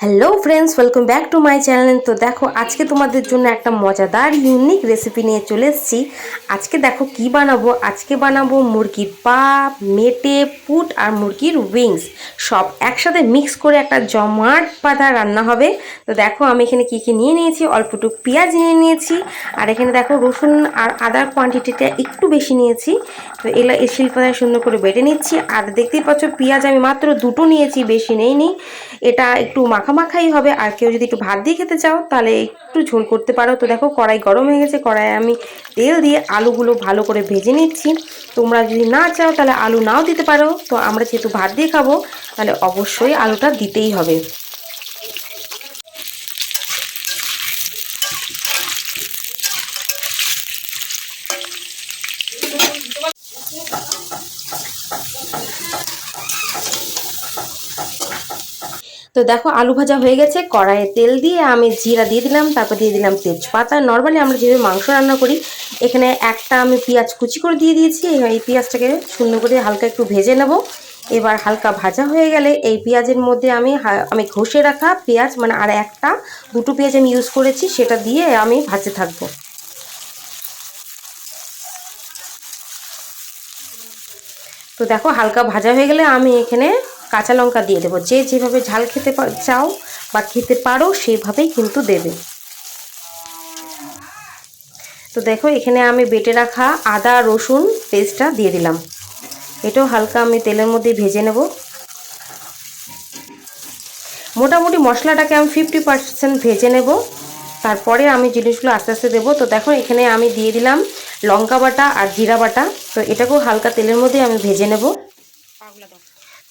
Hello friends, welcome back to my channel. তো দেখো আজকে তোমাদের জন্য একটা মজাদার ইউনিক রেসিপি নিয়ে চলে এসেছি। আজকে দেখো কি বানাবো। আজকে বানাবো মুরগির পা, মেটে, পুট আর মুরগির উইংস সব একসাথে মিক্স করে একটা জমাট বাঁধা রান্না হবে। তো দেখো আমি এখানে কী কী নিয়ে নিয়েছি। অল্পটুকু পেঁয়াজ নিয়ে নিয়েছি, আর এখানে দেখো রসুন আর আদার কোয়ান্টিটিটা একটু বেশি নিয়েছি। তো এগুলো এই শিলপাতায় সুন্দর করে বেটে নিচ্ছি। আর দেখতেই পাচ্ছ পেঁয়াজ আমি মাত্র দুটো নিয়েছি, বেশি নেইনি। এটা একটু মাখামাখাই হবে। আর কেউ যদি একটু ভাত দিয়ে খেতে চাও তাহলে একটু ঝোল করতে পারো। তো দেখো কড়াই গরম হয়ে গেছে, কড়াইয়ে আমি তেল দিয়ে আলুগুলো ভালো করে ভেজে নিচ্ছি। তোমরা যদি না চাও তাহলে আলু নাও দিতে পারো। তো আমরা যেহেতু ভাত দিয়ে খাবো তাহলে অবশ্যই আলুটা দিতেই হবে। তো দেখো আলু ভাজা হয়ে গেছে। কড়াইয়ে তেল দিয়ে আমি জিরা দিয়ে দিলাম, তারপর দিয়ে দিলাম তেজপাতা। নর্মালি আমরা যেভাবে মাংস রান্না করি, এখানে একটা আমি পেঁয়াজ কুচি করে দিয়ে দিয়েছি। এই পেঁয়াজটাকে সুন্দর করে হালকা একটু ভেজে নেব। এবার হালকা ভাজা হয়ে গেলে এই পেঁয়াজের মধ্যে আমি ঘষে রাখা পেঁয়াজ, মানে আর দুটো পেঁয়াজ আমি ইউজ করেছি, সেটা দিয়ে আমি ভাজতে থাকবো। তো দেখো হালকা ভাজা হয়ে গেলে আমি এখানে কাঁচা লঙ্কা দিয়ে দেবো। যে যেভাবে ঝাল খেতে চাও বা খেতে পারো সেভাবেই কিন্তু দেবে। তো দেখো এখানে আমি বেটে রাখা আদা রসুন পেস্টটা দিয়ে দিলাম। এটাও হালকা আমি তেলের মধ্যে ভেজে নেব। মোটামুটি মশলাটাকে আমি 50% ভেজে নেব, তারপরে আমি জিনিসগুলো আস্তে আস্তে দেবো। তো দেখো এখানে আমি দিয়ে দিলাম লঙ্কা বাটা আর জিরা বাটা। তো এটাকেও হালকা তেলের মধ্যে আমি ভেজে নেব।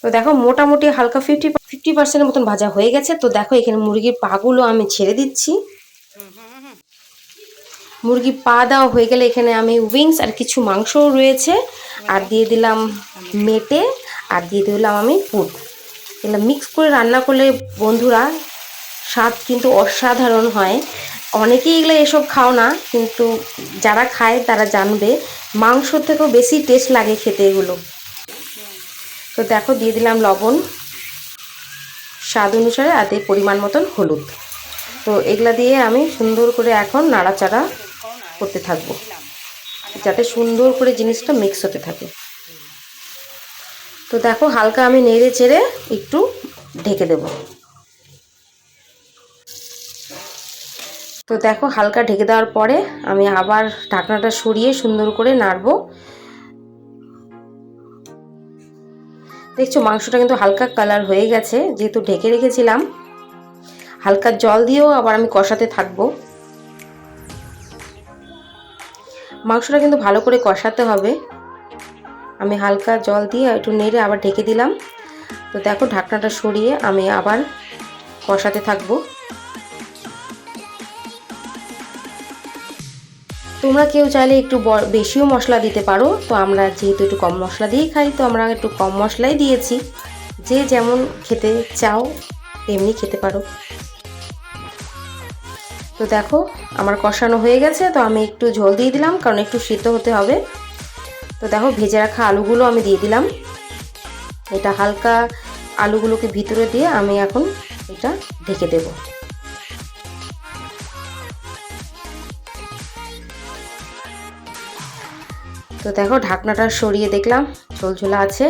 তো দেখো মোটামুটি হালকা 50% মতন ভাজা হয়ে গেছে। তো দেখো এখানে মুরগির পাগুলো আমি ছেড়ে দিচ্ছি। মুরগি পা দেওয়া হয়ে গেলে এখানে আমি উইংস আর কিছু মাংসও রয়েছে, আর দিয়ে দিলাম মেটে, আর দিয়ে দিলাম আমি পুট। এগুলো মিক্স করে রান্না করলে বন্ধুরা স্বাদ কিন্তু অসাধারণ হয়। অনেকেই এগুলো এসব খাও না, কিন্তু যারা খায় তারা জানবে মাংস থেকেও বেশি টেস্ট লাগে খেতে এগুলো। তো দেখো দিয়ে দিলাম লবণ স্বাদ অনুসারে, আর দিয়ে পরিমাণ মতন হলুদ। তো এগুলা দিয়ে আমি সুন্দর করে এখন নাড়াচাড়া করতে থাকবো, যাতে সুন্দর করে জিনিসটা মিক্স হতে থাকে। তো দেখো হালকা আমি নেড়ে চেড়ে একটু ঢেকে দেব। তো দেখো হালকা ঢেকে দেওয়ার পরে আমি আবার ঢাকনাটা সরিয়ে সুন্দর করে নাড়বো। দেখছো মাংসটা কিন্তু হালকা কালার হয়ে গেছে, যেহেতু ঢেকে রেখেছিলাম। হালকা জল দিয়েও আবার আমি কষাতে থাকবো। মাংসটা কিন্তু ভালো করে কষাতে হবে। আমি হালকা জল দিয়ে একটু নেড়ে আবার ঢেকে দিলাম। তো দেখো ঢাকনাটা সরিয়ে আমি আবার কষাতে থাকবো। তোমরা কেউ চাইলে একটু বেশিও মশলা দিতে পারো। তো আমরা যেহেতু একটু কম মশলা দিয়েই খাই, তো আমরা একটু কম মশলাই দিয়েছি। যে যেমন খেতে চাও তেমনি খেতে পারো। তো দেখো আমার কষানো হয়ে গেছে। তো আমি একটু ঝোল দিয়ে দিলাম, কারণ একটু সিদ্ধ হতে হবে। তো দেখো ভেজে রাখা আলুগুলো আমি দিয়ে দিলাম। এটা হালকা আলুগুলোকে ভিতরে দিয়ে আমি এখন এটা ঢেকে দেব। তো দেখো ঢাকনাটা সরিয়ে দেখলাম ঝোলঝোলা আছে।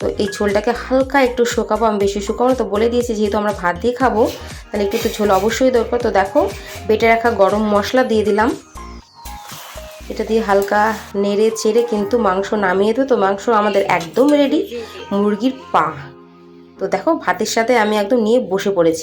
তো এই ঝোলটাকে হালকা একটু শুকাবো, আমি বেশি শুকাবো না। তো বলে দিয়েছি যেহেতু আমরা ভাত দিয়ে খাবো তাহলে একটু ঝোল অবশ্যই দরকার। তো দেখো বেটে রাখা গরম মশলা দিয়ে দিলাম। এটা দিয়ে হালকা নেড়ে চেড়ে কিন্তু মাংস নামিয়ে দেবো। তো মাংস আমাদের একদম রেডি, মুরগির পা। তো দেখো ভাতের সাথে আমি একদম নিয়ে বসে পড়েছি।